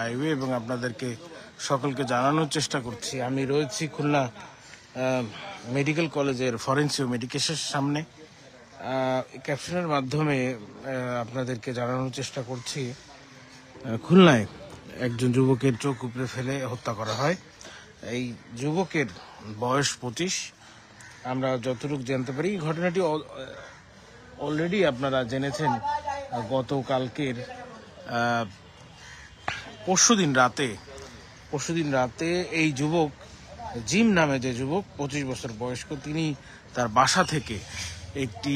লাইভে এবং আপনাদেরকে সকলকে জানানোর চেষ্টা করছি। আমি রয়েছি খুলনা মেডিকেল কলেজের ফরেন্সিক মেডিকেশনের সামনে। ক্যাপশনের মাধ্যমে আপনাদেরকে জানানোর চেষ্টা করছি, খুলনায় একজন যুবকের চোখ উপড়ে ফেলে হত্যা করা হয়। এই যুবকের বয়স 25। আমরা যতটুকু জানতে পারি ঘটনাটি অলরেডি আপনারা জেনেছেন। গতকালকের পরশুদিন রাতে এই যুবক জিম নামে যে যুবক 25 বছর বয়স্ক, তিনি তার বাসা থেকে একটি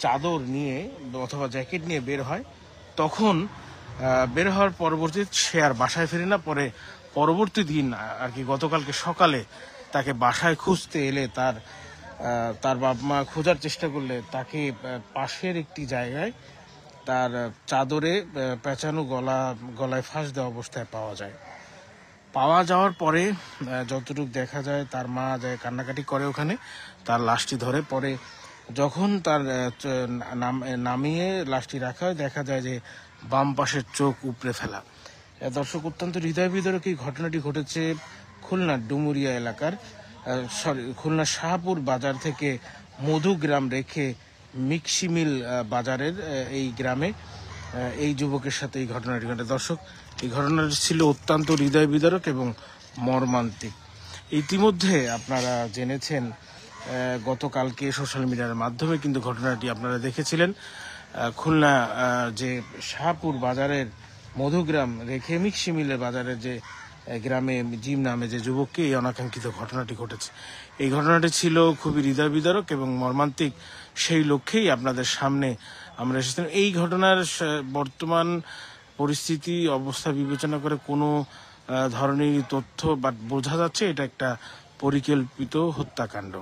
চাদর নিয়ে অথবা জ্যাকেট নিয়ে বের হয়। তখন বের হওয়ার পরবর্তীতে সে আর বাসায় ফেরে না। পরবর্তী দিন আর কি গতকালকে সকালে তাকে বাসায় খুঁজতে এলে তার বাবা মা খোঁজার চেষ্টা করলে তাকে পাশের একটি জায়গায় তার চাদরে পেঁচানো গলায় ফাঁস দেওয়া অবস্থায় পাওয়া যাওয়ার পরে যতটুকু দেখা যায়, তার মা যায় কান্নাকাটি করে ওখানে, তার লাশটি ধরে। পরে যখন তার নামিয়ে লাশটি রাখা হয়, দেখা যায় যে বাম পাশের চোখ উপড়ে ফেলা। দর্শক, অত্যন্ত হৃদয় বিদারক এই ঘটনাটি ঘটেছে খুলনার ডুমুরিয়া এলাকার খুলনা শাহপুর বাজার থেকে মধুগ্রাম রেখে মিক্সিমিল বাজারের এই গ্রামে এই যুবকের সাথে এই ঘটনাটি ঘটে। দর্শক, এই ঘটনাটি ছিল অত্যন্ত হৃদয় বিদারক এবং মর্মান্তিক। ইতিমধ্যে আপনারা জেনেছেন, গতকালকে সোশ্যাল মিডিয়ার মাধ্যমে কিন্তু ঘটনাটি আপনারা দেখেছিলেন। খুলনা যে শাহপুর বাজারের মধুগ্রাম রেখে মিক্সিমিলের বাজারের যে গ্রামে জিম নামে যে যুবককে এই অনাকাঙ্ক্ষিত ঘটনাটি ঘটেছে। এই ঘটনাটি ছিল খুবই হৃদয় বিদারক এবং মর্মান্তিক। সেই লক্ষ্যেই আপনাদের সামনে আমরা এসেছিলাম। এই ঘটনার বর্তমান পরিস্থিতি অবস্থা বিবেচনা করে কোনো ধরনের তথ্য বা বোঝা যাচ্ছে এটা একটা পরিকল্পিত হত্যাকাণ্ড।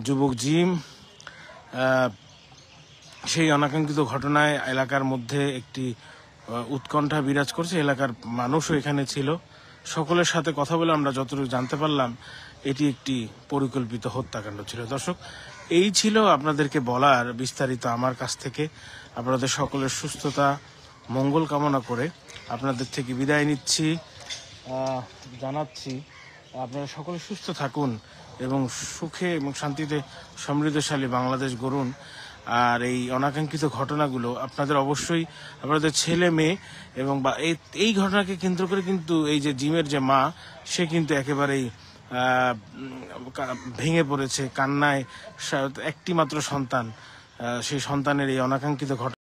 যুবক জিম সেই অনাকাঙ্ক্ষিত ঘটনায় এলাকার মধ্যে একটি উৎকণ্ঠা বিরাজ করছে। এলাকার মানুষও এখানে ছিল। সকলের সাথে কথা বলে আমরা যতটুকু জানতে পারলাম, এটি একটি পরিকল্পিত হত্যাকাণ্ড ছিল। দর্শক, এই ছিল আপনাদেরকে বলার বিস্তারিত আমার কাছ থেকে। আপনাদের সকলের সুস্থতা মঙ্গল কামনা করে আপনাদের থেকে বিদায় নিচ্ছি। জানাচ্ছি আপনারা সকলে সুস্থ থাকুন এবং সুখে এবং শান্তিতে সমৃদ্ধশালী বাংলাদেশ গড়ুন। আর এই অনাকাঙ্ক্ষিত ঘটনাগুলো আপনাদের অবশ্যই আপনাদের ছেলে মেয়ে এবং এই ঘটনাকে কেন্দ্র করে কিন্তু এই যে জিমের যে মা, সে কিন্তু একেবারেই ভেঙে পড়েছে কান্নায়। একটি মাত্র সন্তান, সেই সন্তানের এই অনাকাঙ্ক্ষিত ঘটনা